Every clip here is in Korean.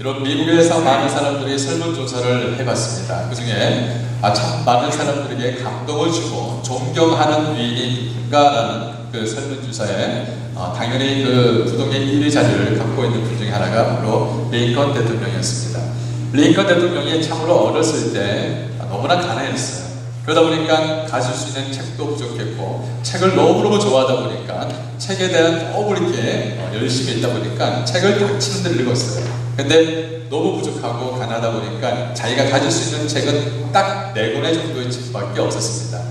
여러분, 미국에서 많은 사람들이 설문조사를 해봤습니다. 그 중에 참 많은 사람들에게 감동을 주고 존경하는 위인인가라는 그 설문조사에 당연히 그 부동의 1위 자리를 갖고 있는 분 중에 하나가 바로 링컨 대통령이었습니다. 링컨 대통령이 참으로 어렸을 때 너무나 가난했어요. 그러다 보니까 가질 수 있는 책도 부족했고, 책을 너무너무 좋아하다 보니까 책에 대한 너무 이렇게 열심히 있다 보니까 책을 닥치는 데를 읽었어요. 근데 너무 부족하고 가난하다 보니까 자기가 가질 수 있는 책은 딱 4권의 정도의 책밖에 없었습니다.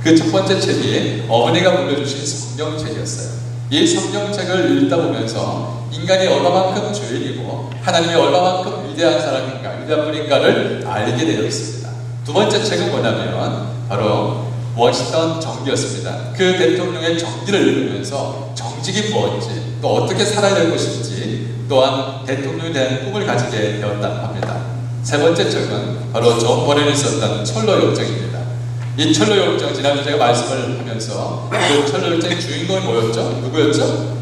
그 첫 번째 책이 어머니가 물려주신 성경책이었어요. 이 성경책을 읽다 보면서 인간이 얼마만큼 죄인이고 하나님이 얼마만큼 위대한 사람인가, 위대한 분인가를 알게 되었습니다. 두 번째 책은 뭐냐면 바로 워싱턴 정기였습니다. 그 대통령의 정기를 읽으면서 정직이 무엇인지, 또 어떻게 살아야 될 것인지, 또한 대통령에 대한 꿈을 가지게 되었다고 합니다. 세 번째 책은 바로 존 버렌이 썼던 철로역정입니다. 이 철로역정, 지난주 제가 말씀을 하면서 그 철로역정의 주인공이 뭐였죠? 누구였죠?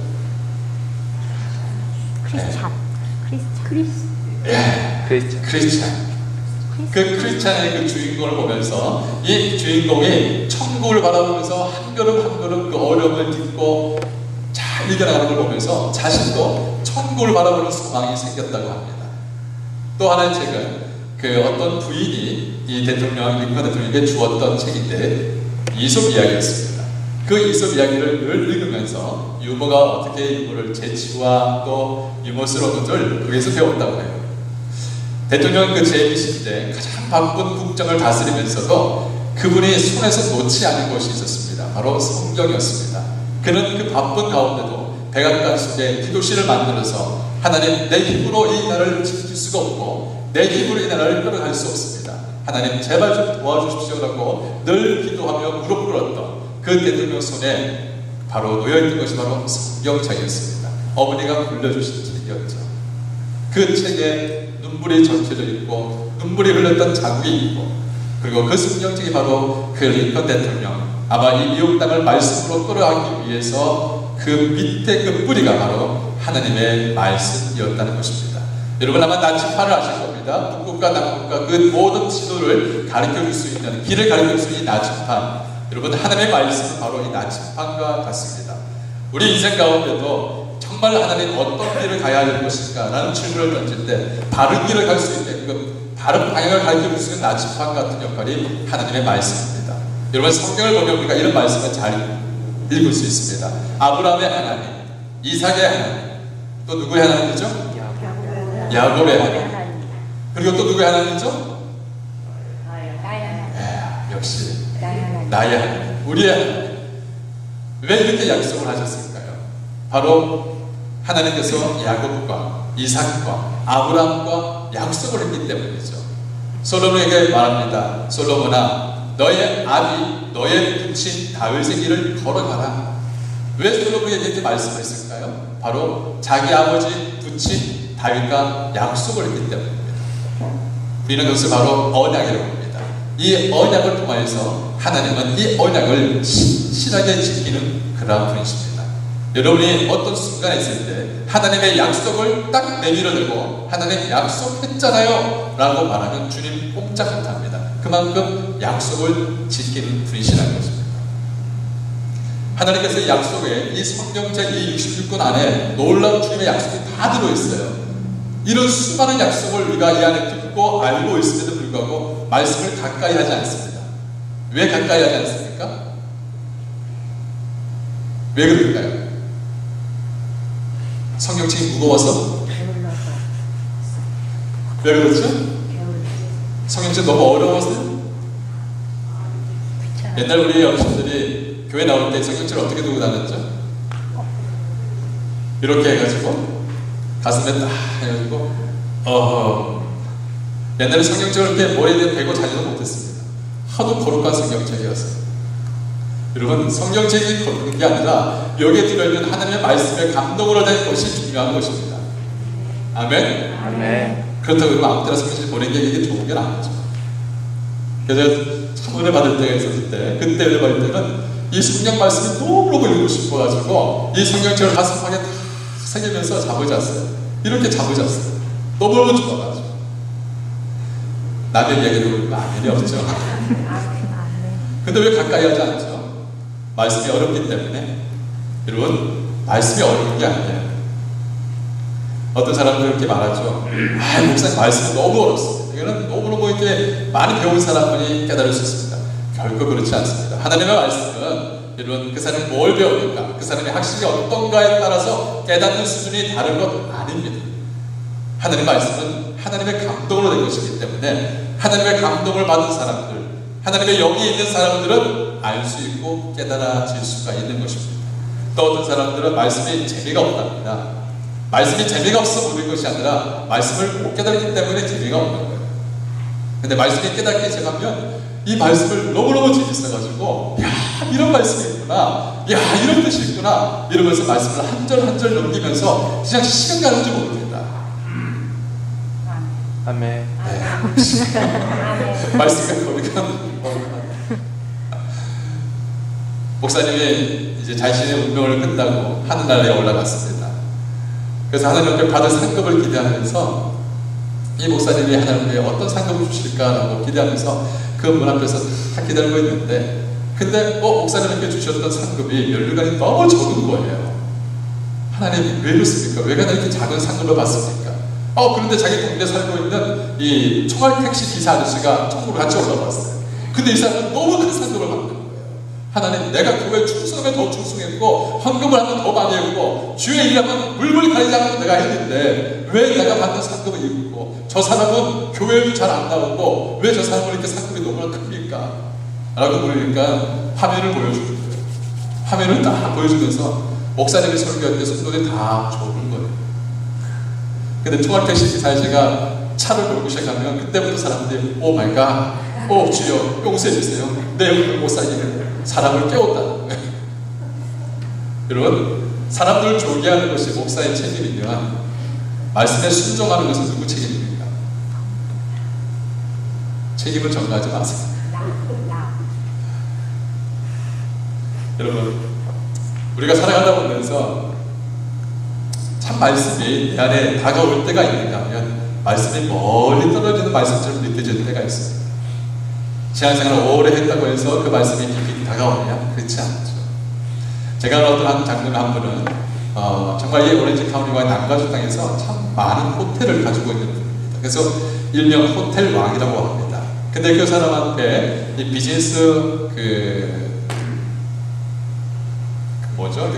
크리스찬. 그 크리스찬의 그 주인공을 보면서 이 주인공이 천국을 바라보면서 한 걸음 한 걸음 그 어려움을 딛고 잘 이겨나가는 걸 보면서 자신도 천국을 바라보는 소망이 생겼다고 합니다. 또 하나의 책은 그 어떤 부인이 이 링컨 대통령에게 주었던 책인데 이솝 이야기였습니다. 그 이솝 이야기를 늘 읽으면서 유머가 어떻게 유머를 재치와 또 유머스러운 것을 거기서 배웠다고 해요. 대통령은 그 재임이실 때 가장 바쁜 국정을 다스리면서도 그분이 손에서 놓지 않은 것이 있었습니다. 바로 성경이었습니다. 그는 그 바쁜 가운데도 백악관 속에 기도실을 만들어서 하나님, 내 힘으로 이 나라를 지킬 수가 없고 내 힘으로 이 나라를 끌어갈 수 없습니다. 하나님 제발 좀 도와주십시오라고 늘 기도하며 무릎 꿇었던 그 대통령 손에 바로 놓여있던 것이 바로 성경책이었습니다. 어머니가 물려주신 책이었죠. 그 책에 눈물이 적혀져 있고 눈물이 흘렀던 자국이 있고, 그리고 그 성경책이 바로 그 링컨 대통령, 아마 이 미국 땅을 말씀으로 끌어안기 위해서 그 밑에 그 뿌리가 바로 하나님의 말씀이었다는 것입니다. 여러분 아마 나침판을 아실 겁니다. 북극과 남극과 그 모든 지도를 가르쳐줄 수 있는, 길을 가르쳐줄 수 있는 나침판, 여러분 하나님의 말씀은 바로 이 나침판과 같습니다. 우리 인생 가운데도 정말 하나님 어떤 길을 가야 할 것인가 라는 질문을 던질 때 바른 길을 갈 수 있게끔 바른 방향을 가르쳐줄 수 있는 나침판 같은 역할이 하나님의 말씀입니다. 여러분 성경을 보면 우리가 이런 말씀을 잘 읽을 수 있습니다. 아브라함의 하나님, 이삭의 하나님, 또 누구의 하나님이죠? 야곱의 하나님. 그리고 또 누구의 하나님이죠? 역시 나의 하나님, 우리의 하나님. 왜 이렇게 약속을 하셨을까요? 바로 하나님께서 야곱과 이삭과 아브라함과 약속을 했기 때문이죠. 솔로몬에게 말합니다. 솔로몬아, 너의 아비, 너의 부친 다윗의 길을 걸어가라. 왜 솔로몬에게 이렇게 말씀했을까요? 바로 자기 아버지 부친 다윗과 약속을 했기 때문입니다. 우리는 그것을 바로 언약이라고 합니다. 이 언약을 통하여서 하나님은 이 언약을 신실하게 지키는 그러한 분이십니다. 여러분이 어떤 순간에 있을 때 하나님의 약속을 딱 내밀어 들고 하나님 약속했잖아요 라고 말하면 주님 꼼짝 못합니다. 그만큼 약속을 지키는 분이시라는 것입니다. 하나님께서 약속에 이 성경책 이 66권 안에 놀라운 주님의 약속이 다 들어있어요. 이런 수많은 약속을 우리가 이 안에 듣고 알고 있음에도 불구하고 말씀을 가까이 하지 않습니다. 왜 가까이 하지 않습니까? 왜 그럴까요? 성경책이 무거워서? 왜 그렇죠? 성경책 너무 어려워서요? 옛날 우리 어르신들이 교회 나올 때 성경책을 어떻게 들고 다녔죠? 이렇게 해가지고 가슴에 딱 해가지고 옛날에 성경책을 이렇게 머리에 대고 자지도 못했습니다. 하도 거룩한 성경책이었어요. 여러분 성경책이 거룩한 게 아니라 여기에 들어있는 하나님의 말씀에 감동으로 된 것이 중요한 것입니다. 아멘? 아멘. 그렇다고 여러분 아무 때나 성경책 보낸 게 이게 좋은 게 아니죠. 그래서 참 은혜 받을 때가 있었을 때, 그때 은혜 받을 때는 이 성경 말씀이 너무너무 읽고 싶어가지고 이 성경책을 가슴팍에 다 새기면서 잠을 잤어요. 이렇게 잠을 잤어요. 너무너무 좋아가지고 남의 이야기도 많이 없죠. 근데 왜 가까이 하지 않죠? 말씀이 어렵기 때문에. 여러분, 말씀이 어려운 게 아니에요. 어떤 사람들 이렇게 말하죠. 목사님 말씀이 너무 어렵습니다. 이거는 너무너무 이렇게 많이 배운 사람만이 깨달을 수 있습니다. 결코 그렇지 않습니다. 하나님의 말씀은 여러분 그 사람이 뭘 배웠는가, 그 사람의 학식이 어떤가에 따라서 깨닫는 수준이 다른 것 아닙니다. 하나님의 말씀은 하나님의 감동으로 된 것이기 때문에 하나님의 감동을 받은 사람들, 하나님의 영이 있는 사람들은 알 수 있고 깨달아질 수가 있는 것입니다. 또 어떤 사람들은 말씀이 재미가 없답니다. 말씀이 재미가 없어 모르는 것이 아니라 말씀을 못 깨달기 때문에 재미가 없는 거예요. 근데 말씀이 깨닫기 시작하면 이 말씀을 너무너무 재밌어가지고 야, 이런 말씀이 있구나, 야, 이런 뜻이 있구나 이러면서 말씀을 한 절 한 절 넘기면서 그냥 시간 가는 줄 모릅니다. 아멘. 네. 말씀과 거리가 목사님이 이제 자신의 운명을 끝나고 하늘나라에 올라갔습니다. 그래서 하나님께 받을 상급을 기대하면서 이 목사님이 하나님께 어떤 상급을 주실까라고 기대하면서 그 문 앞에서 다 기다리고 있는데, 근데 목사님께 주셨던 상급이 면류관이 너무 적은 거예요. 하나님 왜 이렇습니까? 왜 이렇게 작은 상급을 받습니까? 그런데 자기 동네에 살고 있는 이 총알 택시 기사 아저씨가 천국으로 같이 올라왔어요. 근데 이 사람은 너무 큰 상급을 받는 거예요. 하나님, 내가 교회 충성하면 더 충성했고 헌금을 하면 더 많이 했고 주의 일하면 물불 가리지 않고 내가 했는데 왜 내가 받는 상급을 입고 저 사람은 교회도 잘 안 나오고 왜 저 사람은 이렇게 상급이 너무나 큽니까? 라고 물으니까 화면을 보여주는 거예요. 화면을 딱 보여주면서 목사님이 설교하는데 성도들이 다 좋은 거예요. 근데 총알택시 기사가 차를 몰고 시작하면 그때부터 사람들이 오 마이 갓, 주여 용서해주세요. 내 목사님은 사람을 깨웠다는 거예요. 여러분, 사람들을 졸게 하는 것이 목사의 책임이면 말씀에 순종하는 것은 누구 책임입니까? 책임을 전가하지 마세요. 여러분, 우리가 살아가다 보면서 참 말씀이 내 안에 다가올 때가 있는가 하면 말씀이 멀리 떨어지는 말씀처럼 느껴지는 때가 있습니다. 신앙생활을 오래 했다고 해서 그 말씀이 깊이 다가오냐? 그렇지 않죠. 제가 어떤 한 장로님 한 분은 정말 이 오렌지 카운티와 남가주 땅에서 참 많은 호텔을 가지고 있는 분입니다. 그래서 일명 호텔 왕이라고 합니다. 근데 그 사람한테 이 비즈니스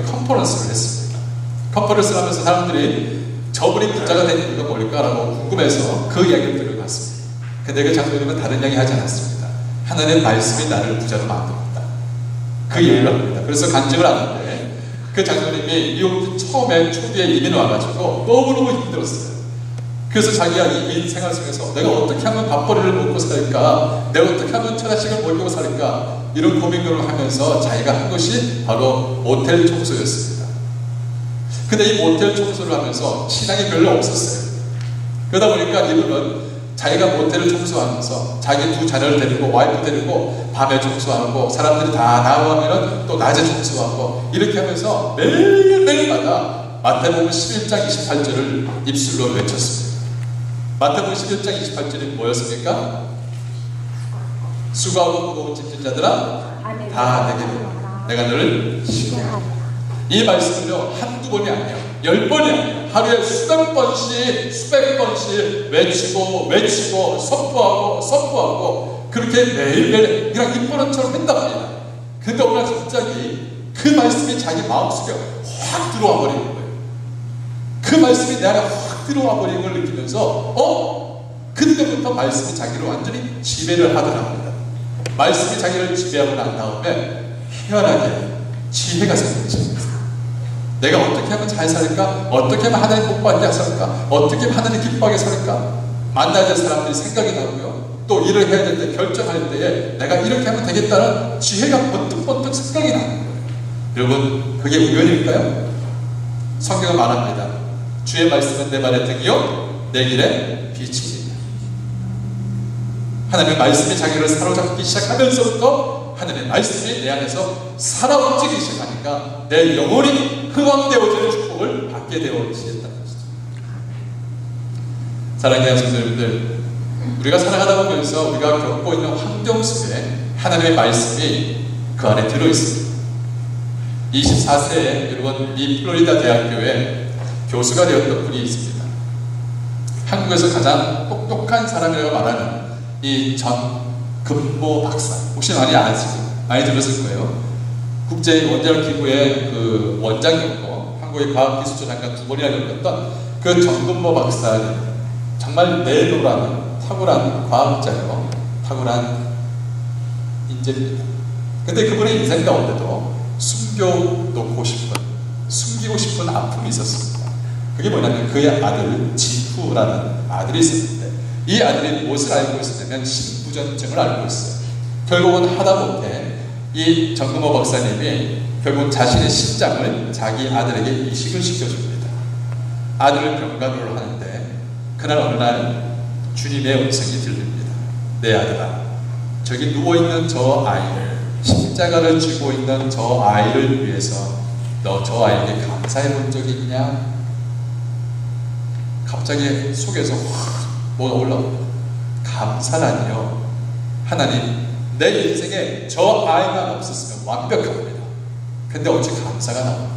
컨퍼런스를 했습니다. 컨퍼런스를 하면서 사람들이 저분이 부자가 된 이유가 뭘까라고 궁금해서 그 이야기를 들어봤습니다. 근데 그 장로님은 다른 이야기 하지 않았습니다. 하나님의 말씀이 나를 부자로 만듭니다. 그 얘기를 합니다. 그래서 간증을 하는데 그 장로님이 미국 처음에 초기에 이민 와가지고 너무너무 힘들었어요. 그래서 자기가 이 생활 속에서 내가 어떻게 하면 밥벌이를 먹고 살까, 내가 어떻게 하면 처자식을 먹이고 살까, 이런 고민을 하면서 자기가 한 것이 바로 모텔 청소였습니다. 근데 이 모텔 청소를 하면서 신앙이 별로 없었어요. 그러다 보니까 이분은 자기가 모텔을 청소하면서 자기 두 자녀를 데리고 와이프 데리고 밤에 청소하고 사람들이 다 나오면 또 낮에 청소하고 이렇게 하면서 매일매일마다 마태복음 11장 28절을 입술로 외쳤습니다. 마태복음 11장 28절이 뭐였습니까? 수고하고 무거운 짐진 자들아 다 내게로 내가 너를 시원하리라. 이 말씀은요 한두 번이 아니에요. 10번이 아니에요. 하루에 수백 번씩 외치고 선포하고 그렇게 매일매일 그냥 입버릇처럼 했답니다. 근데 어느 날 갑자기 그 말씀이 자기 마음속에 확 들어와 버리는 거예요. 그 말씀이 내 안에 확 들어와 버리는 걸 느끼면서 그때부터 말씀이 자기를 완전히 지배를 하더랍니다. 말씀이 자기를 지배하고 난 다음에 희한하게 지혜가 생겼습니다. 내가 어떻게 하면 잘 살까? 어떻게 하면 하나님 복받게 살까? 어떻게 하면 하나님 기뻐하게 살까? 만나야 될 사람들이 생각이 나고요. 또 일을 해야 될 때 결정할 때에 내가 이렇게 하면 되겠다는 지혜가 번뜩번뜩 생각이 나는 거예요. 여러분, 그게 우연일까요? 성경은 말합니다. 주의 말씀은 내 발의 등이요 내 길의 빛이니. 하나님의 말씀이 자기를 사로잡기 시작하면서부터 하나님의 말씀이 내 안에서 살아 움직이기 시작하니까 내 영혼이 흥왕되어지는 축복을 받게 되어지겠다는 것이죠. 사랑하는 성도님들, 우리가 살아가다 보면서 우리가 겪고 있는 환경 속에 하나님의 말씀이 그 안에 들어있습니다. 24세에 여러분 이 플로리다 대학교에 교수가 되었던 분이 있습니다. 한국에서 가장 똑똑한 사람이라고 말하는 이 전금보 박사, 혹시 많이 들었을 거예요. 국제 원자력 기구의 그 원장이었고 한국의 과학기술조 장관 2번이나 겪었던 그 전금보 박사는 정말 내노라는 탁월한 과학자요, 탁월한 인재입니다. 근데 그분의 인생 가운데도 숨기고 싶은 아픔이 있었습니다. 그게 뭐냐면 그의 아들 지후라는 아들이 있었는데, 이 아들이 무엇을 알고 있었냐면 신부전증을 알고 있어요. 결국은 하다못해 이 전금호 박사님이 결국 자신의 신장을 자기 아들에게 이식을 시켜줍니다. 아들을 병간호를 하는데 그날 어느 날 주님의 음성이 들립니다. 내 아들아, 저기 누워있는 저 아이를, 십자가를 쥐고 있는 저 아이를 위해서 너 저 아이에게 감사해 본 적이 있냐? 갑자기 속에서 확 뭐가 올라옵니다. 감사라니요? 하나님, 내 인생에 저 아이만 없었으면 완벽합니다. 근데 어찌 감사가 나옵니까?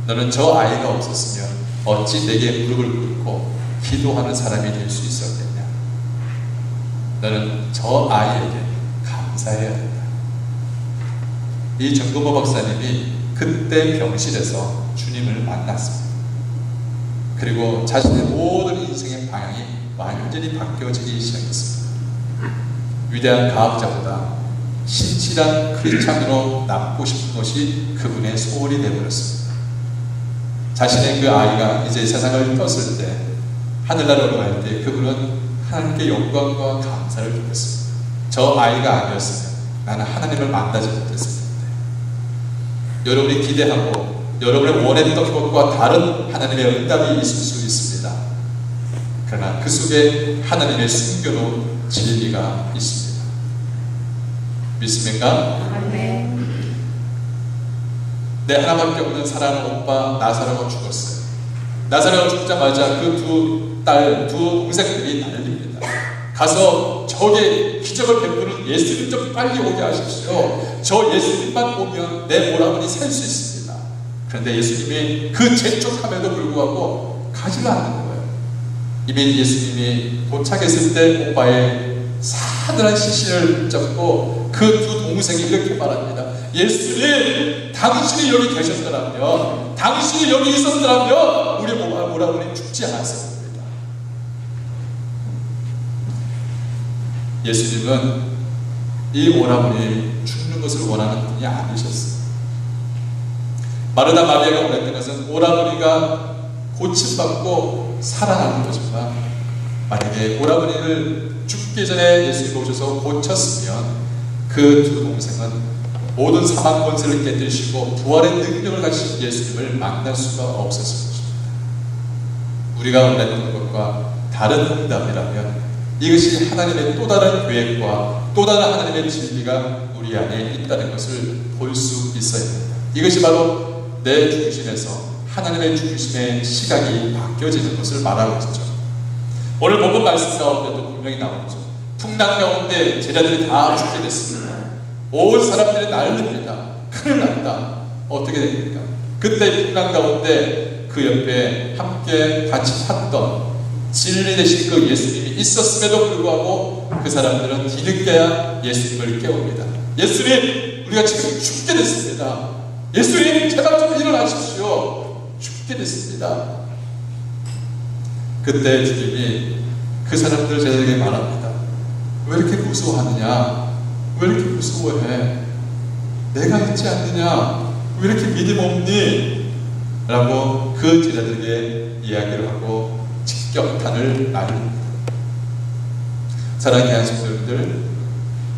너는 저 아이가 없었으면 어찌 내게 무릎을 꿇고 기도하는 사람이 될 수 있었겠냐? 너는 저 아이에게 감사해야 된다. 이 전금호 박사님이 그때 병실에서 주님을 만났습니다. 그리고 자신의 모든 인생의 방향이 완전히 바뀌어지기 시작했습니다. 위대한 과학자보다 신실한 크리스찬으로 남고 싶은 것이 그분의 소원이 되어버렸습니다. 자신의 그 아이가 이제 세상을 떴을 때, 하늘나라로 올라갈 때 그분은 하나님께 영광과 감사를 드렸습니다. 저 아이가 아니었으면 나는 하나님을 만나지 못했을 텐데. 여러분이 기대하고 여러분이 원했던 것과 다른 하나님의 응답이 있을 수 있습니다. 그러나 그 속에 하나님의 숨겨놓은 진리가 있습니다. 믿습니까? 아멘. 내 하나밖에 없는 사랑하는 오빠 나사로가 죽었어요. 나사로가 죽자마자 그 두 동생들이 난립니다. 가서 저게 기적을 베푸는 예수님 좀 빨리 오게 하십시오. 저 예수님만 오면 내 오라버니 살 수 있습니다. 그런데 예수님이 그 재촉함에도 불구하고 가지를 않는 거예요. 이미 예수님이 도착했을 때 오빠의 사들한 시신을 붙잡고 그 두 동생이 이렇게 말합니다. 예수님, 당신이 여기 계셨더라면, 당신이 여기 있었더라면 우리 오라버니 죽지 않았을 겁니다. 예수님은 이 오라버니 죽는 것을 원하는 분이 아니셨어요. 마르다 마리아가 원했던 것은 오라버니가 고침받고 살아나는 거지만, 만약에 오라버니를 죽기 전에 예수님이 오셔서 고쳤으면 그 두 동생은 모든 사망 권세를 깨뜨리시고 부활의 능력을 가지신 예수님을 만날 수가 없었을 것입니다. 우리가 원했던 것과 다른 응답이라면 이것이 하나님의 또 다른 계획과 또 다른 하나님의 진리가 우리 안에 있다는 것을 볼 수 있어야 됩니다. 이것이 바로 내 중심에서 하나님의 중심의 시각이 바뀌어지는 것을 말하고 있죠. 오늘 본문 말씀 가운데도 분명히 나오죠. 풍랑 가운데 제자들이 다 죽게 됐습니다. 온 사람들이 난립니다. 큰일 났다. 어떻게 됩니까? 그때 풍랑 가운데 그 옆에 함께 같이 탔던 진리 되신 그 예수님이 있었음에도 불구하고 그 사람들은 뒤늦게야 예수님을 깨웁니다. 예수님, 우리가 지금 죽게 됐습니다. 예수님, 제발 좀 일어나십시오. 죽게 됐습니다. 그때 주님이 그 사람들 제자에게 말합니다. 왜 이렇게 무서워하느냐? 왜 이렇게 무서워해? 내가 있지 않느냐? 왜 이렇게 믿음 없니? 라고 그 제자들에게 이야기를 하고 직격탄을 날립니다. 사랑하는 성도님들,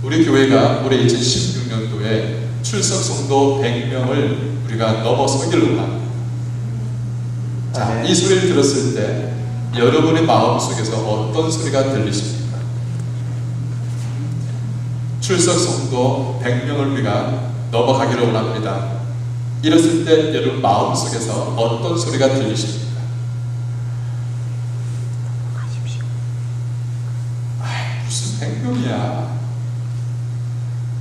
우리 교회가 올해 2016년도에 출석 성도 100명을 우리가 넘어서기를 원합니다. 자, 이 소리를 들었을 때 여러분의 마음속에서 어떤 소리가 들리십니까? 출석 성도 100명을 우리가 넘어가기를 원합니다. 이랬을 때 여러분 마음속에서 어떤 소리가 들리십니까? 생명이야.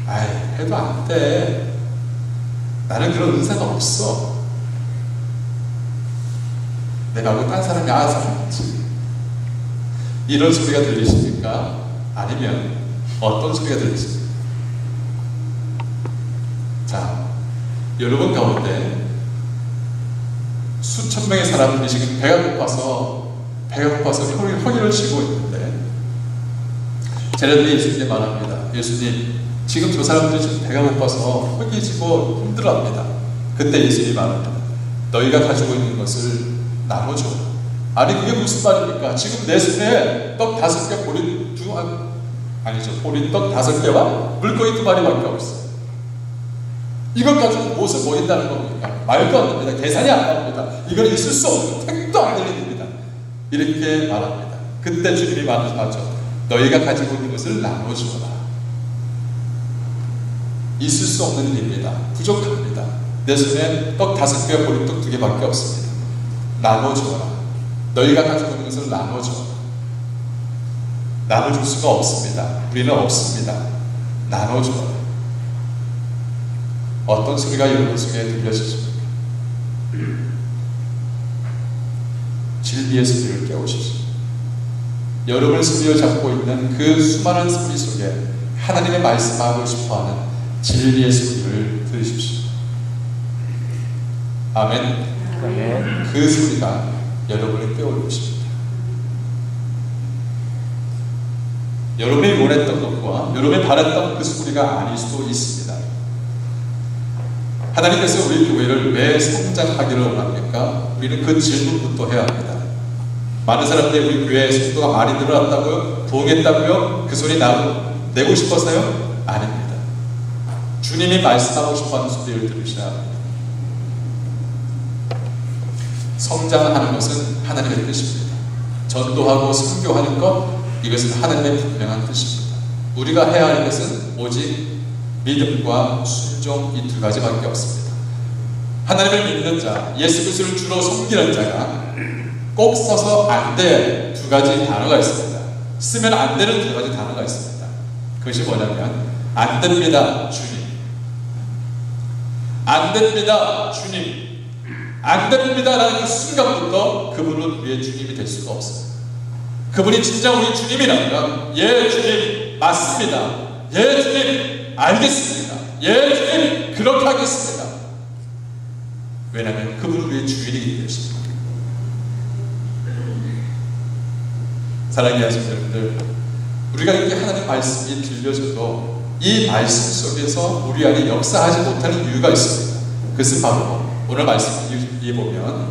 아이, 해도 안 돼. 나는 그런 은사가 없어. 내가 하고 딴 사람이 알아서 하지. 이런 소리가 들리십니까? 아니면 어떤 소리가 들리십니까? 자, 여러분 가운데 수천 명의 사람들이 지금 배가 고파서 허리를 치고 있는데, 제자들이 예수님께 말합니다. 예수님, 지금 저 사람들이 지금 배가 고파서 허기지고 힘들어합니다. 그때 예수님이 말합니다. 너희가 가지고 있는 것을 나눠줘. 아니, 그게 무슨 말입니까? 지금 내 손에 떡 5개, 보리떡 5개와 물고기 2마리밖에 없어요. 이것 가지고 무엇을 보인다는 겁니까? 말도 안 됩니다. 계산이 안 나옵니다. 이건 있을 수 없는, 택도 안 되는 일입니다. 이렇게 말합니다. 그때 주님이 말하죠. 너희가 가지고 있는 것을 나눠주어라. 있을 수 없는 일입니다. 부족합니다. 내 손에 떡 5개, 보리떡 2개밖에 없습니다. 나눠주어라. 너희가 가지고 있는 것을 나눠주어라. 나눠줄 수가 없습니다. 우리는 없습니다. 나눠주어라. 어떤 소리가 여러분 속에 들려지십니까? 진리의 소리를 깨우십시오. 여러분을 소리를 잡고 있는 그 수많은 소리 속에 하나님의 말씀하고 싶어하는 진리의 소리를 들으십시오. 아멘. 그 소리가 여러분을 깨울 것입니다. 여러분이 원했던 것과 여러분이 바랐던 그 소리가 아닐 수도 있습니다. 하나님께서 우리 교회를 왜 성장하기를 원합니까? 우리는 그 질문부터 해야 합니다. 많은 사람들이 우리 교회에 성도가 많이 늘어났다고요? 부흥했다고요? 그 소리 내고 싶어서요? 아닙니다. 주님이 말씀하고 싶어하는 소리를 들으셔야 합니다. 성장하는 것은 하나님의 뜻입니다. 전도하고 선교하는 것, 이것은 하나님의 분명한 뜻입니다. 우리가 해야 할 것은 오직 믿음과 순종, 이 2가지밖에 없습니다. 하나님을 믿는 자, 예수 그리스도를 주로 섬기는 자가 꼭 써서 안 돼 2가지 단어가 있습니다. 쓰면 안 되는 2가지 단어가 있습니다. 그것이 뭐냐면 안 됩니다 주님, 안 됩니다 주님, 안 됩니다 라는 그 순간부터 그분은 우리의 주님이 될 수가 없습니다. 그분이 진짜 우리 주님이라면 예 주님 맞습니다, 예 주님 알겠습니다, 예 주님 그렇게 하겠습니다. 왜냐하면 그분은 우리의 주인이기 때문입니다. 사랑하는 여러분들, 우리가 이렇게 하나님의 말씀이 들려져도 이 말씀 속에서 우리 안에 역사하지 못하는 이유가 있습니다. 그것은 바로 오늘 말씀을 보면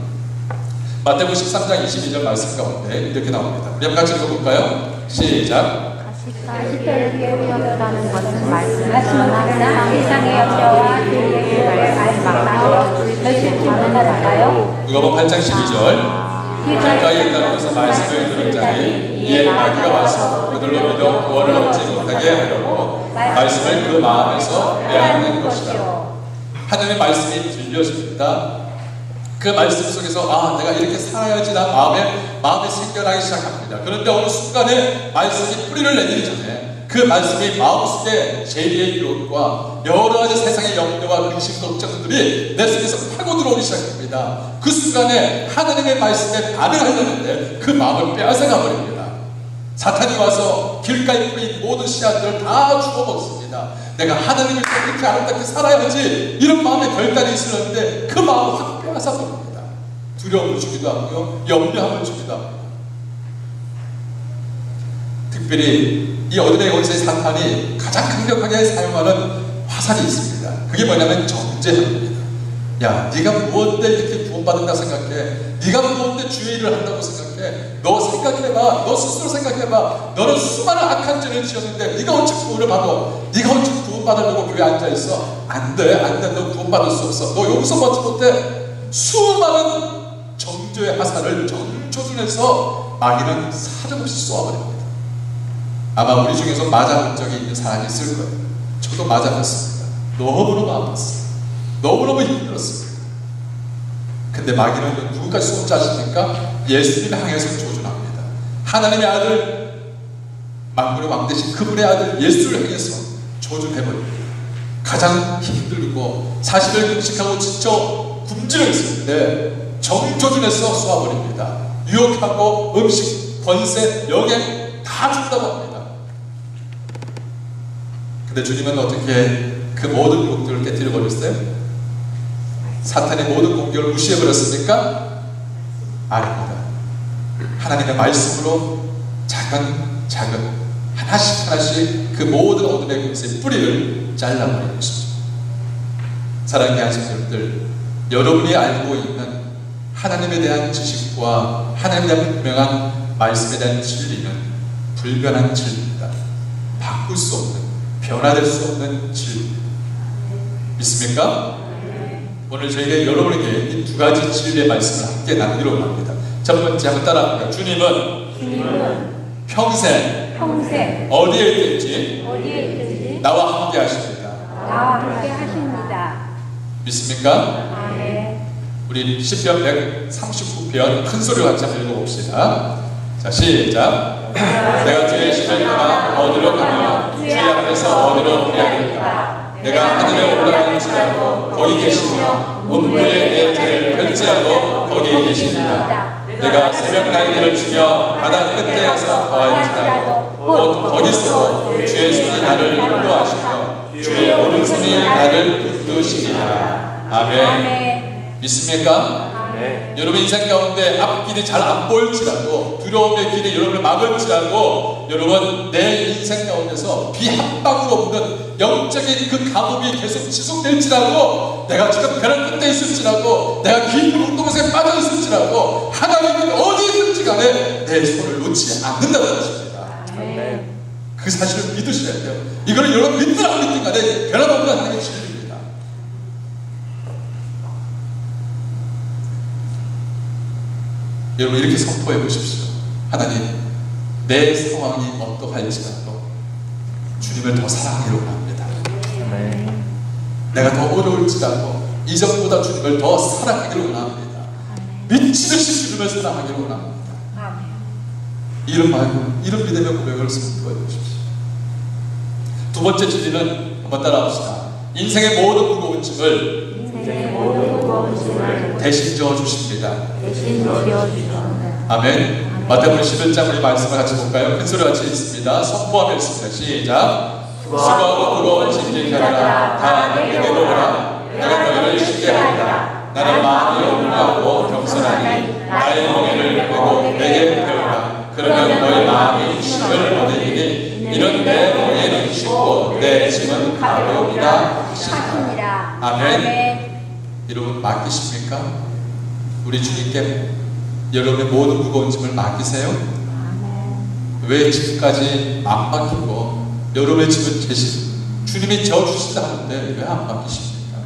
마태복음 13장 22절 말씀 가운데 이렇게 나옵니다. 우리 한번 같이 읽어볼까요? 시작. 가시때를 깨우였다는 것은 말씀하시는 세상의 여자와 그의 말씀하여 결실 주는 자가요. 누가복음 8장 12절. 길가에 있다는 것은 말씀을 들은 자니 이에 마귀가 와서 그들로 믿어 구원을 얻지 못하게 하려고 말씀을 그 마음에서 빼앗는 것이다. 하나님의 말씀이 들려집니다. 그 말씀 속에서 내가 이렇게 살아야지 나 마음에 생겨나기 시작합니다. 그런데 어느 순간에 말씀이 뿌리를 내리기 전에 그 말씀이 마음속에 죄의 유혹과 여러 가지 세상의 염려와 근심 걱정들이 내 속에서 파고 들어오기 시작합니다. 그 순간에 하나님의 말씀에 반응하려는데 그 마음을 빼앗아가 버립니다. 사탄이 와서 길가에 뿌린 모든 씨앗들을 다 죽어먹습니다. 내가 하나님을 이렇게 아름답게 살아야지 이런 마음에 결단이 있었는데 그 마음을 확 빼앗아 버립니다. 두려움을 주기도 하고요, 염려함을 주기도 합니다. 특별히 이 어둠의 권세의 사탄이 가장 강력하게 사용하는 화살이 있습니다. 그게 뭐냐면 정죄합니다. 야, 네가 무엇인데 이렇게 구원받는다 생각해? 네가 무엇인데 주의 일을 한다고 생각해? 너 생각해봐. 너 스스로 생각해봐. 너는 수많은 악한 죄를 지었는데 네가 어찌 구원을 받아? 네가 어찌 구원받으려고 교회에 앉아있어? 안 돼, 안 돼. 너 구원받을 수 없어. 너 여기서 받지 못해. 수많은 정죄의 화살을 전초준해서 마귀는 사정없이 쏘아버립니다. 아마 우리 중에서 맞아본 적이 있는 사람이 있을 거예요. 저도 맞아봤습니다. 너무너무 아팠어요. 너무너무 힘들었습니다. 근데 마귀는 누구까지 쏜지 아십니까? 예수님을 향해서 조준합니다. 하나님의 아들 만군의 왕 되신 그분의 아들 예수를 향해서 저주해버립니다. 가장 힘들고 40일 금식하고 지쳐 굶주려 있었는데 정조준에서 쏘아버립니다. 유혹하고 음식, 권세, 영예 다 준다고 합니다. 근데 주님은 어떻게 그 모든 유혹들을 깨뜨려 버렸어요? 사탄의 모든 공격을 무시해버렸습니까? 아닙니다. 하나님의 말씀으로 작은 하나씩 그 모든 어둠의 금세의 뿌리를 잘라버린 것이죠. 사랑하는 하나님들, 여러분이 알고 있는 하나님에 대한 지식과 하나님에 대한 분명한 말씀에 대한 진리는 불변한 진리입니다. 바꿀 수 없는, 변화될 수 없는 진리입니다. 믿습니까? 오늘 저희가 여러분에게 이 두 가지 진리의 말씀을 함께 나누기로 합니다. 첫 번째 한번 따라합니다. 주님은 평생 어디에 있든지 나와 함께 하십니다. 믿습니까? 우리 시편 139편 큰 소리로 같이 한번 읽어봅시다. 자, 시작. 내가 주의 신을 떠나 어디로 가며 주의 앞에서 어디로 피하겠다. 내가 하늘에 올라가는지라도 거기 계시며 문무에 내 죄를 펼치라도 거기 계십니다. 내가 새벽 날개를 치며 바다 끝에서 거할지라도 곧 거기서 주의 손이 나를 인도하시며 주의 오른손이 나를 이끄시리라. 아멘. 믿습니까? 여러분 인생 가운데 앞길이 잘 안 보일지라도 두려움의 길이 여러분을 막을지라도 여러분 내 인생 가운데서 비 한 방울 없는 영적인 그 가뭄이 계속 지속될지라도 내가 지금 벼랑 끝에 있을지라도 내가 깊은 운동에 빠져 있을지라도 하나님은 어디 있든지 간에 내 손을 놓지 않는다는 것입니다. 그 사실을 믿으셔야 돼요. 이거는 여러분 믿든 안 믿든 간에 변함없는 하나님의 진리입니다. 여러분 이렇게 선포해 보십시오. 하나님, 내 상황이 어떠할지라도 주님을 더 사랑하기로 합니다. 내가 더 어려울지라도 이전보다 주님을 더 사랑하기로 합니다. 미치듯이 주님을 사랑하기로 합니다. 이런 마음, 이런 믿음의 고백을 선포해 보십시오. 두 번째 진리는 한번 따라합시다. 인생의 모든 무거운 짐을 대신 져 주십니다. 아멘. 마태복음 11장 우리 말씀을 같이 볼까요? 큰 소리 같이 읽습니다. 선포하며 읽습니다. 시작. 수고하고 무거운 짐진 자들아 다 내게로 오라. 내가 너희를 쉽게 하리라. 나는 마음이 온유하고 겸손하니 나의 멍에를 메고 내게 배우라. 그러면 너희 마음이 쉼을 얻으리니 이런 내 멍에는 쉽고 내 짐은 가벼우니라 하시니라. 아멘. 여러분 맡기십니까? 우리 주님께 여러분의 모든 무거운 짐을 맡기세요? 왜 지금까지 안 맡기고 여러분의 짐을 대신 주님이 져주신다 하는데 왜 안 맡기십니까?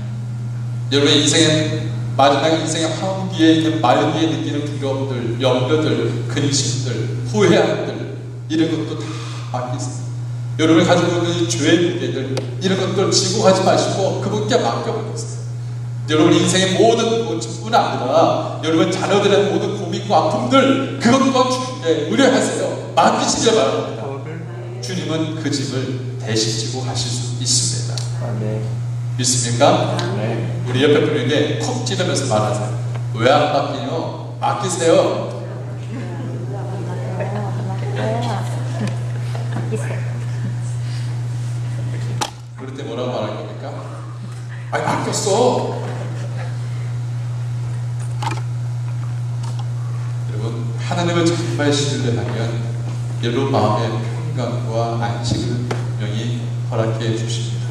여러분의 인생의 마지막 인생의 황기에 있는 말기에 느끼는 두려움들, 염려들, 근심들, 후회함들 이런 것도 다 맡기세요. 여러분이 가지고 있는 죄의 무게들 이런 것들 지고 가지 마시고 그분께 맡겨버리세요. 여러분 인생의 모든 것뿐 아니라 여러분 자녀들의 모든 고민과 아픔들 그것 또한 주님께 의뢰하세요. 맡기시길 바랍니다. 주님은 그 짐을 대신 지고 가실 수 있습니다. 믿습니까? 우리 옆에 분에게 콕 찌르면서 말하세요. 왜 안 맡기요? 맡기세요. 그럴 때 뭐라고 말할 겁니까? 아니 맡겼어. 여러분 하나님을 정말 신뢰하면 여러분 마음의 평강과 안식을 분명히 허락해 주십니다.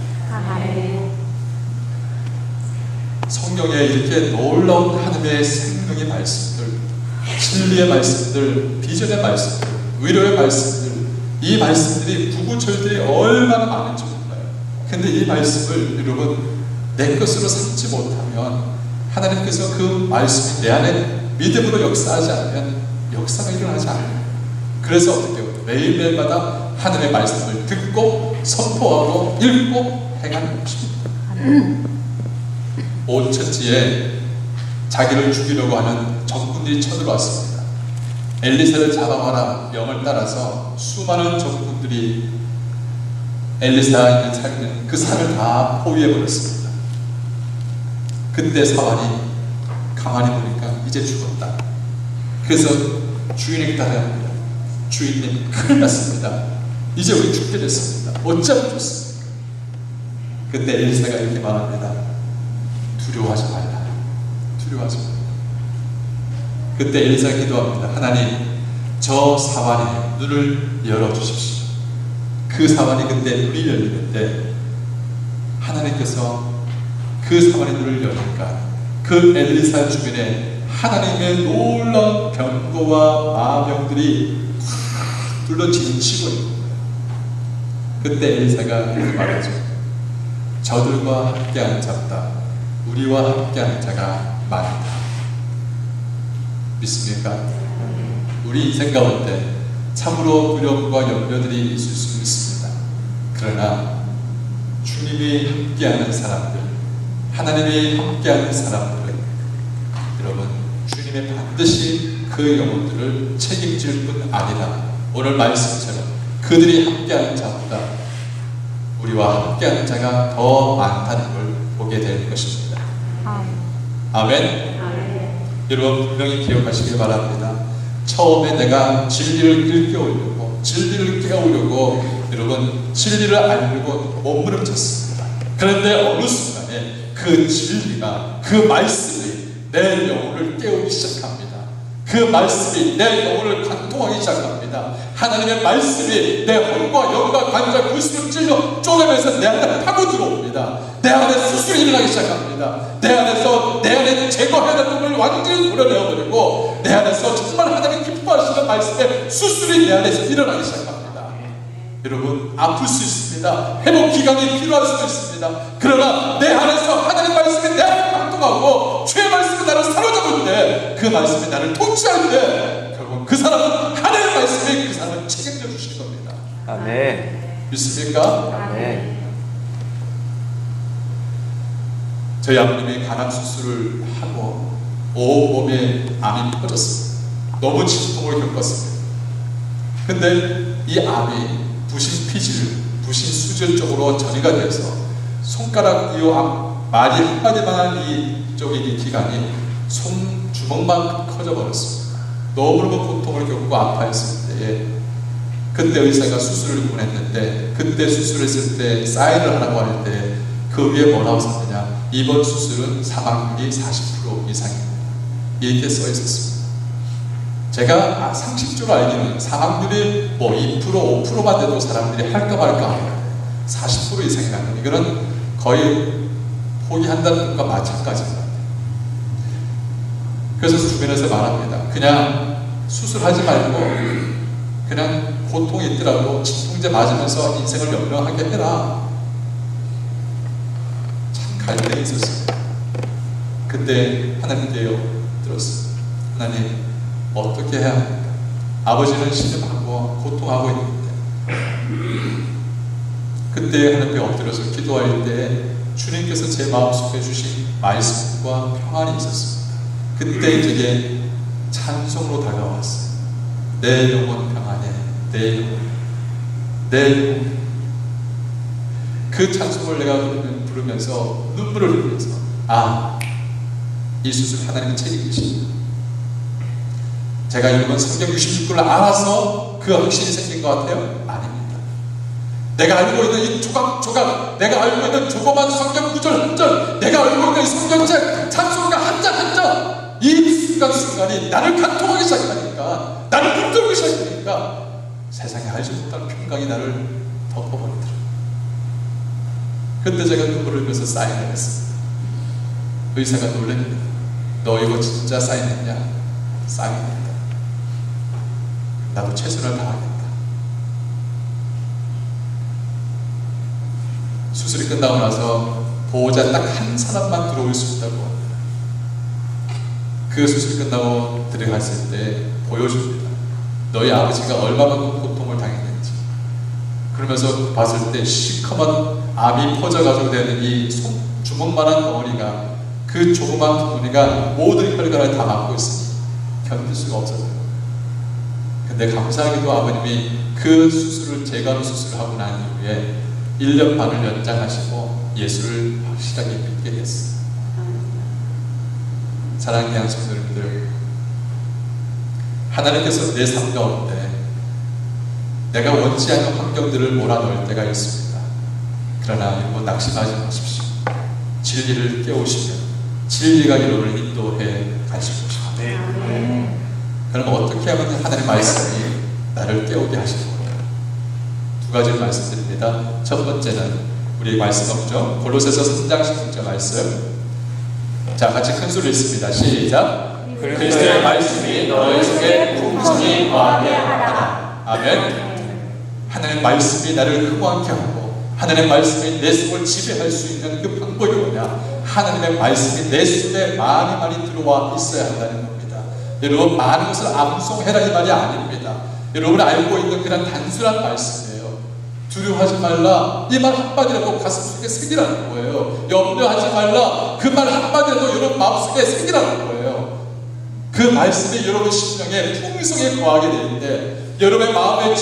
성경에 이렇게 놀라운 하나님의 생명의 말씀들, 진리의 말씀들, 비전의 말씀들, 위로의 말씀들, 이 말씀들이 부구절들이 얼마나 많은지 몰라요. 근데 이 말씀을 여러분 내 것으로 삼지 못하면 하나님께서 그 말씀이 내 안에 믿음으로 역사하지 않으면 역사가 일어나지 않아요. 그래서 어떻게 해요? 매일매일마다 하나님의 말씀을 듣고 선포하고 읽고 행하는 것입니다. 온천지에 자기를 죽이려고 하는 적군들이 쳐들어왔습니다. 엘리사를 잡아와라 명을 따라서 수많은 적군들이 엘리사가 있는 살는 그 산을 다 포위해버렸습니다. 그때 사환이 가만히 보니까 이제 죽었다. 그래서 주인에게 따라합니다. 주인님, 큰일 났습니다. 이제 우리 죽게 됐습니다. 어쩌면 좋습니까? 그때 엘리사가 이렇게 말합니다. 두려워하지 말라. 두려워하지 말라. 그때 엘리사가 기도합니다. 하나님, 저 사환의 눈을 열어주십시오. 그 사환이 그때 눈이 열리는데 하나님께서 그 사환의 눈을 여니까 그 엘리사 주변에 하나님의 놀라운 병거와 마병들이 확 둘러지치고 있는 거예요. 그때 엘리사가 이렇게 말하죠. 저들과 함께하는 자보다 우리와 함께하는 자가 많다. 믿습니까? 우리 인생 가운데 참으로 두려움과 염려들이 있을 수 있습니다. 그러나 주님이 함께하는 사람들, 하나님이 함께하는 사람들은 여러분 주님의 반드시 그 영혼들을 책임질 뿐 아니라 오늘 말씀처럼 그들이 함께하는 자보다 우리와 함께하는 자가 더 많다는 걸 보게 될 것입니다. 아멘. 여러분 분명히 기억하시길 바랍니다. 처음에 내가 진리를 일깨우려고 진리를 깨우려고 여러분 진리를 알려고 몸부림쳤습니다. 그런데 어느 순간에 그 진리가 그 말씀이 내 영혼을 깨우기 시작합니다. 그 말씀이 내 영혼을 관통하기 시작합니다. 하나님의 말씀이 내魂과 영과 관절 구슬을 찔러 쪼개면서 내 안에 파고 들어옵니다. 내 안에 수술이 일어나기 시작합니다. 내 안에서 내 안에 제거해야 되는 걸 완전히 도려내어버리고 내 안에서 정말 하나님 기뻐하시는 말씀에 수술이 내 안에서 일어나기 시작합니다. 여러분 아플 수 있습니다. 회복 기간이 필요할 수도 있습니다. 그러나 내 안에서 하나님 말씀이 내 안에 감동하고 주의 말씀이 나를 사로잡을 때 그 말씀이 나를 통치할 때 결국 그 사람은 하나님의 말씀이 그 사람을 책임져 주실 겁니다. 아멘. 믿습니까? 아멘. 저희 아버님이 간암 수술을 하고 온몸에 암이 퍼졌습니다. 너무 진통을 겪었습니다. 근데 이 암이 부신 피질, 부신 수질 쪽으로 전이가 돼서 손가락 이 말이 한마디만 한 이쪽의 기관이 손 주먹만큼 커져버렸습니다. 너무너무 고통을 겪고 아파했을 때에 그때 의사가 수술을 보냈는데 그때 수술했을 때 사인을 하라고 할 때 그 위에 뭐라고 썼느냐, 이번 수술은 사망률이 40% 이상입니다. 이렇게 써 있었습니다. 제가 상식적으로 알기는 사망률이 뭐 2%, 5%만 돼도 사람들이 할까 말까 합니다. 40% 이상이라는 이거는 거의 포기한다는 것과 마찬가지입니다. 그래서 주변에서 말합니다. 그냥 수술하지 말고 그냥 고통이 있더라도 진통제 맞으면서 인생을 연명하게 해라. 참 갈등이 있었습니다. 그때 하나님께 들었습니다. 하나님 어떻게 해야 합니까? 아버지는 신음하고 고통하고 있는데 그때 하나님께 엎드려서 기도할 때 주님께서 제 마음속에 주신 말씀과 평안이 있었습니다. 그때 제게 찬송으로 다가왔어요. 내 영혼 평안해, 내 영혼, 내 영혼. 그 찬송을 내가 부르면서 눈물을 흘리면서 이 수술 하나님이 책임지십니다. 제가 이번 성경 66권을 알아서 그 확신이 생긴 것 같아요? 아닙니다. 내가 알고 있는 이 조각조각, 내가 알고 있는 조그만 성경 구절 한 절, 내가 알고 있는 이 성경책 찬송가 한 장 한 장, 이 순간순간이 나를 간통하기 시작하니까, 나를 붙들기 시작하니까 세상에 알지 못하는 평강이 나를 덮어버리더라. 그때 제가 눈물을 흘려서 사인을 했습니다. 의사가 놀랍니다. 너 이거 진짜 사인했냐? 사인했다. 나도 최선을 다하겠다. 수술이 끝나고 나서 보호자 딱 한 사람만 들어올 수 있다고 합니다. 그 수술이 끝나고 들어갔을 때 보여줍니다. 너희 아버지가 얼마만큼 고통을 당했는지. 그러면서 봤을 때 시커먼 암이 퍼져가지고 되는 이 주먹만한 덩어리가, 그 조그만 덩어리가 모든 혈관을 다 막고 있으니 견딜 수가 없었어요. 근데 감사하게도 아버님이 그 수술을 재간 수술을 하고 난 이후에 1년 반을 연장하시고 예수를 확실하게 믿게 됐어요. 사랑하는 양성들님들, 하나님께서 내 삶 가운데 내가 원치 않는 환경들을 몰아넣을 때가 있습니다. 그러나 여러분 낙심하지 마십시오. 진리를 깨우시면 진리가 여러분을 인도해 가실 것입니다. 그럼 어떻게 하면 하나님의 말씀이 나를 깨우게 하실 거예요? 두 가지를 말씀드립니다. 첫 번째는 우리 말씀 없죠? 골로새서 3장 16절 말씀. 자, 같이 큰 소리 읽습니다. 시작. 그리스도의 말씀이 너희 속에 풍성히 거하게 하라. 아멘. 하나님의 말씀이 나를 흠모하게 하고 하나님의 말씀이 내 속을 지배할 수 있는 그 방법이 뭐냐? 하나님의 말씀이 내 속에 많이 들어와 있어야 한다는 겁니다. 여러분, 많은 것을 암송해라 이 말이 아닙니다. 여러분이 알고 있는 그런 단순한 말씀이에요. 두려워하지 말라, 이 말 한마디라도 가슴 속에 새기라는 거예요. 염려하지 말라, 그 말 한마디라도 여러분 마음속에 새기라는 거예요. 그 말씀이 여러분 심령에 풍성히 거하게 되는데, 여러분의 마음의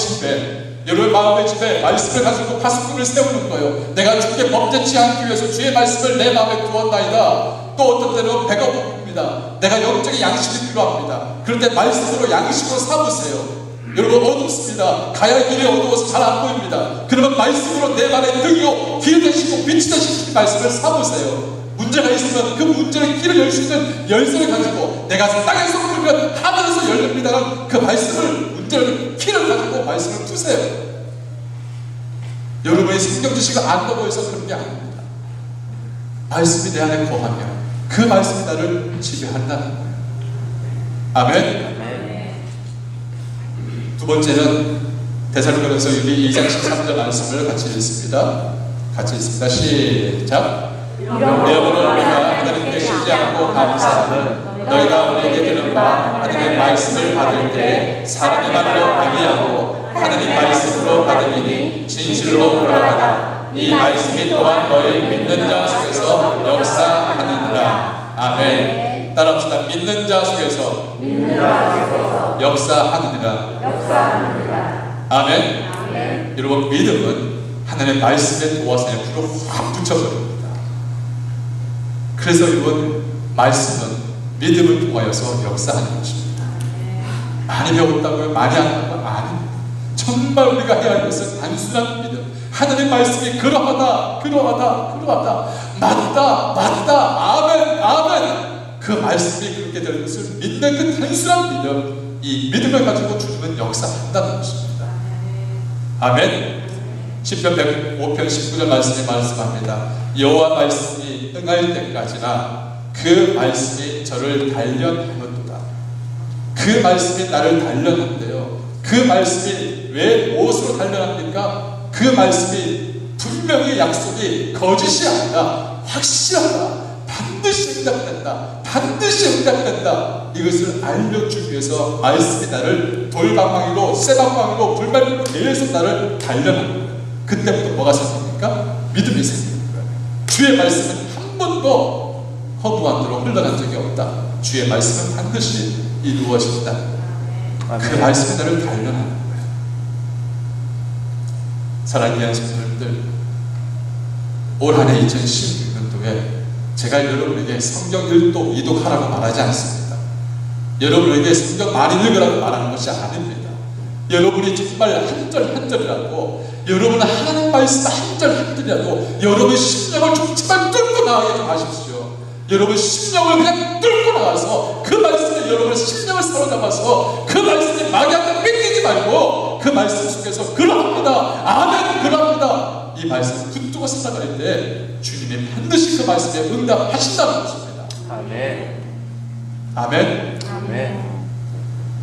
집에 말씀을 가지고 파수꾼을 세우는 거예요. 내가 주께 범죄치 않기 위해서 주의 말씀을 내 마음에 두었나이다. 또 어떤 때는 배가 고픕니다. 내가 영적인 양식이 필요합니다. 그럴 때 말씀으로 양식으로 삼으세요. 여러분, 어둡습니다. 가야 길이 어두워서 잘 안 보입니다. 그러면 말씀으로 내 말에 등이요 길 되시고 빛이 되시는 말씀을 삼으세요. 문제가 있으면 그 문제의 길을 열 수 있는 열쇠를 가지고 내가 땅에서 물면 하늘에서 열립니다라는 그 말씀을, 문제를, 키를 가지고 말씀을 푸세요. 여러분의 성경 지식을 안 넘어서 그런 게 아닙니다. 말씀이 내 안에 거하면 그 말씀이 나를 지배한다는 거예요. 아멘. 두 번째는 데살로니가서 2장 13절 말씀을 같이 읽습니다. 시작. 여러분은 우리가 하나님께 쉬지 않고 감사하는 너희가 우리에게 들은 바 하나님의 말씀을 받을 때 사람의 말로 아니하고 하나님 말씀으로 받으니 진실로 돌아가라. 이 말씀이 또한 너희 믿는 자 속에서 역사하느니라. 아멘. 따라합시다. 믿는 자 속에서 역사하느니라. 아멘. 여러분, 믿음은 하나님의 말씀에 도와서 불을 확 붙여버립니다. 그래서 여러분, 말씀은 믿음을 통하여서 역사하는 것입니다. 많이 배웠다고요? 많이 한다고요? 아닙니다. 정말 우리가 해야 할 것은 단순한 믿음. 하나님의 말씀이 그러하다, 맞다, 아멘. 그 말씀이 그렇게 되는 것을 믿는 그 단순한 믿음, 이 믿음을 가지고 주님은 역사한다는 것입니다. 아멘. 시편 105편 19절 말씀에 말씀합니다. 여호와 말씀이 응할 때까지나 그 말씀이 저를 단련하는도다. 그 말씀이 나를 단련한대요. 그 말씀이 왜 무엇으로 단련합니까? 그 말씀이 분명히 약속이 거짓이 아니라 확실하다. 반드시 응답된다. 이것을 알려주기 위해서 말씀이 나를 돌방망이로, 쇠방망이로, 불말로 계속 나를 단련하는 거예요. 그때부터 뭐가 생깁니까? 믿음이 생기는 거예요. 주의 말씀은 한 번도 허무한대로 흘러간 적이 없다. 주의 말씀은 반드시 이루어진다. 그 말씀이 나를 단련하는 거예요. 사랑하는 성도님들, 올 한 해 2016년도에 제가 여러분에게 성경 1독, 2독 하라고 말하지 않습니다. 여러분에게 성경 많이 읽으라고 말하는 것이 아닙니다. 여러분이 정말 한 절 한 절이라도, 여러분 하나님 말씀 한 절 한 절이라도 여러분 심령을 좀 제발 뚫고 나가게 좀 하십시오. 여러분 심령을 그냥 뚫고 나가서 그 말씀에 여러분의 심령을 사로잡아서 그 말씀에 막연하게 뺏기지 말고 그 말씀 속에서 그러합니다. 아멘, 그러합니다. 이 말씀 붙들고 살아갈 때 주님이 반드시 그 말씀에 응답하신다는 것입니다. 아멘.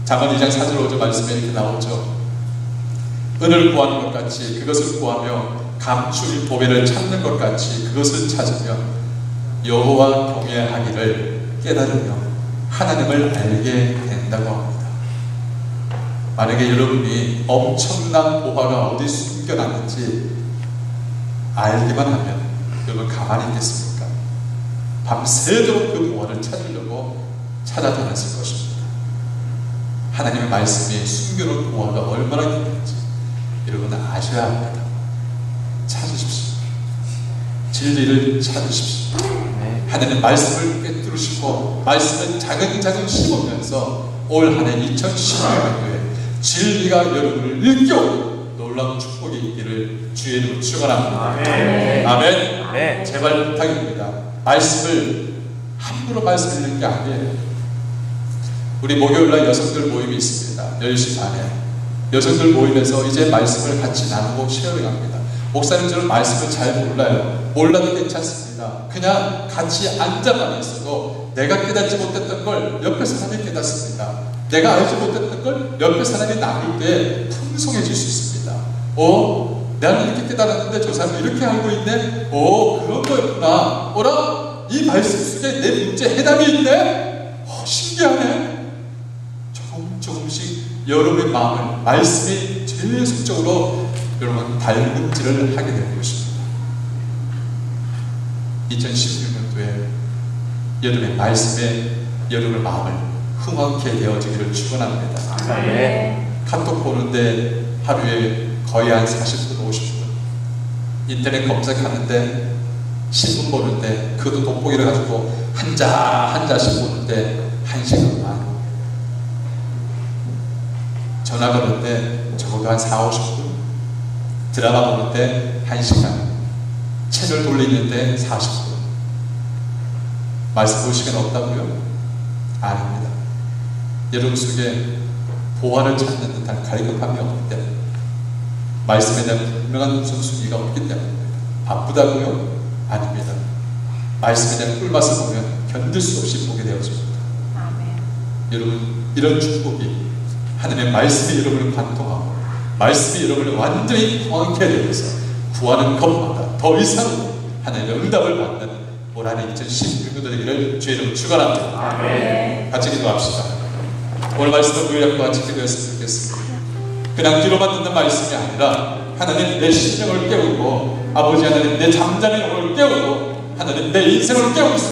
잠언 2장 4절 5절 말씀에 이렇게 나오죠. 은을 구하는 것 같이 그것을 구하며 감추인 보배를 찾는 것 같이 그것을 찾으며 여호와 경외하기를 깨달으며 하나님을 알게 된다고 합니다. 만약에 여러분이 엄청난 보화가 어디 숨겨놨는지 알기만 하면 여러분 가만히 있겠습니까? 밤새도록 그 보화를 찾으려고 찾아다녔을 것입니다. 하나님의 말씀이 숨겨놓은 보화가 얼마나 깊은지 여러분 아셔야 합니다. 찾으십시오. 진리를 찾으십시오. 하나님의 말씀을 꿰뚫으시고 말씀을 차근차근 심으면서 올 한 해 2016년도에 진리가 여러분을 일깨우는 놀라운 축복이 있기를 주의 이름으로 축원합니다. 아멘. 네. 제발 부탁입니다. 말씀을 함부로 말씀 읽는 게 아니에요. 우리 목요일날 여성들 모임이 있습니다. 10시 반에 여성들 모임에서 이제 말씀을 같이 나누고 쉐어링합니다. 목사님 저는 말씀을 잘 몰라요. 몰라도 괜찮습니다. 그냥 같이 앉아만 있어도 내가 깨닫지 못했던 걸 옆에 사람이 깨닫습니다. 내가 알지 못했던 걸 옆에 사람이 나눌 때 풍성해질 수 있습니다. 나는 이렇게 깨달았는데 저 사람이 이렇게 알고 있네? 그런 거였구나. 이 말씀 속에 내 문제 해답이 있네? 신기하네? 조금씩 여러분의 마음을 말씀이 계속적으로 여러분 달문질을 하게 되는 것입니다. 2016년도에 여러분의 말씀에 여러분의 마음을 흥황케 되어지기를 축원합니다. 카톡 보는데 하루에 거의 한 40분, 50분 인터넷 검색하는데 신문 보는데 그것도 돋보기를 가지고 한 자씩 보는데 1시간 반 전화 거는데 적어도 한 4, 50분 드라마 보는데 1시간 채널 돌리는데 40분 말씀 볼 시간 없다고요? 아닙니다. 여러분 속에 보화를 찾는 듯한 갈급함이 없기 때문에 말씀에 대한 분명한 우선순위가 없기 때문입니다. 바쁘다고요? 아닙니다. 말씀에 대한 꿀맛을 보면 견딜 수 없이 보게 되어집니다. 여러분 이런 축복이 하나님의 말씀이 여러분을 관통하고 말씀이 여러분을 완전히 포함케 되어서 구하는 것마다 더 이상 하나님의 응답을 받는 올 한해 2016년도 되기를 주의 이름으로 축원합니다. 같이 기도합시다. 오늘 말씀을 요약과 같이 기도했으면 좋겠습니다. 그냥 귀로만 듣는 말씀이 아니라 하나님 내 심령을 깨우고 아버지 하나님 내 잠자는 영혼을 깨우고 하나님 내 인생을 깨우고